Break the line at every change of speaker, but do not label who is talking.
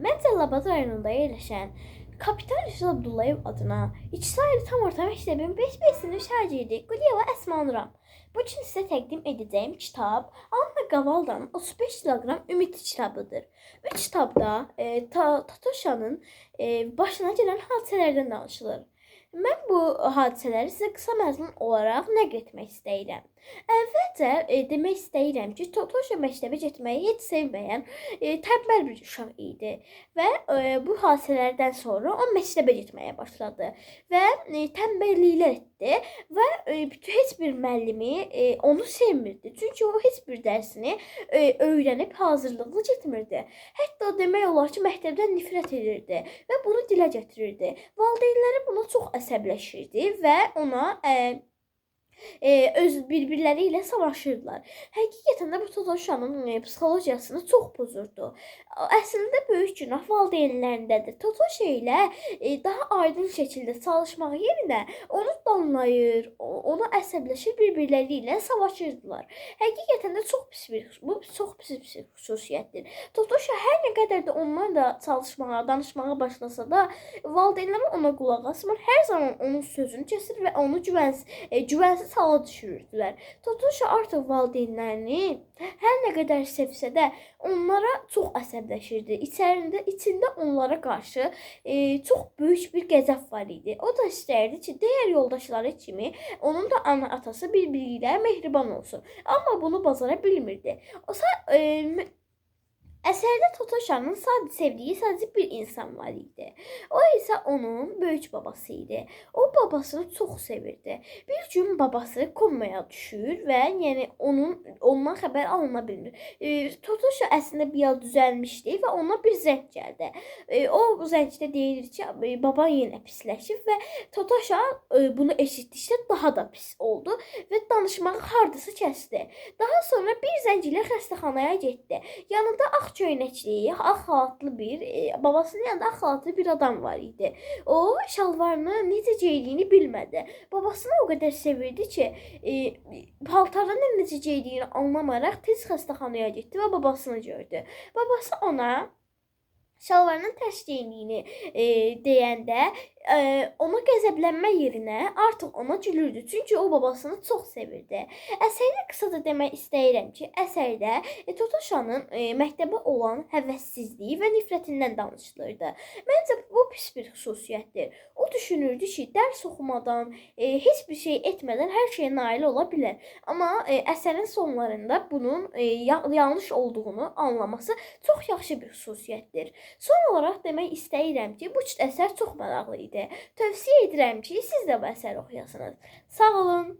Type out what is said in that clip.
Məncə Labad rayonunda yerləşən Kapitan Rəşid Abdullayev adına İktisadi tam orta məktəbin 5B sinif şagirdi Quliyeva Əsma Nuram. Bu gün sizə təqdim edəcəyim kitab Anna Qavaldanın 35 kiloqram ümid kitabıdır. Bu kitabda Tatoşanın başına gələn hadisələrdən danışılır. Mən bu hadisələri sizə qısa məzmun olaraq nəql etmək istəyirəm. Əvvəlcə demək istəyirəm ki, Tatoşa məktəbə getməyi heç sevməyən tənbəl bir uşaq idi və bu hadisələrdən sonra o məktəbə getməyə başladı və tənbəlliklər etdi və heç bir müəllimi onu sevmirdi. Çünki o heç bir dərsini öyrənib hazırlıqlı getmirdi. Hətta demək olar ki, məktəbdən nifrət edirdi və bunu dilə gətirirdi. Valideynləri buna çox əsəbləşirdi və ona öz bir-birləri ilə savaşırdılar. Həqiqətən də bu Tatoşanın psixologiyasını çox pozurdu. Əslində böyük günah valideynlərindədir. Tatoşa ilə daha aydın şəkildə çalışmaq yerinə onu danlayır, ona əsəbləşir, bir-birləri ilə savaşırdılar. Həqiqətən də çox pis bir xüsusiyyətdir. Tatoşa hər nə qədər də onlarla çalışmağa, danışmağa başlasa da, valideynləri ona qulaq asmır. Hər zaman onun sözünü kəsir və onu güvənsiz hala düşürürdülər. Tatoşa artıq valideynlərini hər nə qədər sevsə də onlara çox əsəbləşirdi. İçində onlara qarşı çox böyük bir qəzəb var idi. O da istərdi ki, digər yoldaşları kimi onun da ana atası bir-biri ilə mehriban olsun. Amma bunu bacara bilmirdi. Əsərdə Tatoşanın sevdiyi sadəcə bir insan var idi. O isə onun böyük babası idi. O babasını çox sevirdi. Bir gün babası komaya düşür və yəni ondan xəbər alına bilmir. Tatoşa əslində bir yıl düzəlmişdi və ona bir zəng gəldi. O zəngdə deyilir ki, baban yenə pisləşib və Tatoşa bunu eşitdikdə daha da pis oldu və danışmağı hardasa kəsdi. Daha sonra bir zəng ilə xəstəxanaya getdi. Yanında ağ köynəkli, ağ xalatlı babasının yanında ağ xalatlı bir adam var idi. O şalvarını necə geydiyini bilmədi. Babasını o qədər sevirdi ki, paltarının necə geydiyini anlamaraq tez xəstəxanaya getdi və babasını gördü. Babası ona şalvarının tərs geyindiyini deyəndə ona qəzəblənmə yerinə artıq ona gülürdü. Çünki o babasını çox sevirdi. Əsərdə qısaca demək istəyirəm ki, əsərdə Tatoşanın məktəbə olan həvəssizliyi və nifrətindən danışılırdı. Məncə bu pis bir xüsusiyyətdir. O düşünürdü ki, dərs oxumadan, heç bir şey etmədən hər şeyə nail ola bilər. Amma əsərin sonlarında bunun yanlış olduğunu anlaması çox yaxşı bir xüsusiyyətdir. Son olaraq demək istəyirəm ki, bu əsər çox maraqlı idi. Tövsiyə edirəm ki, siz də bu əsəri oxuyasınız. Sağ olun.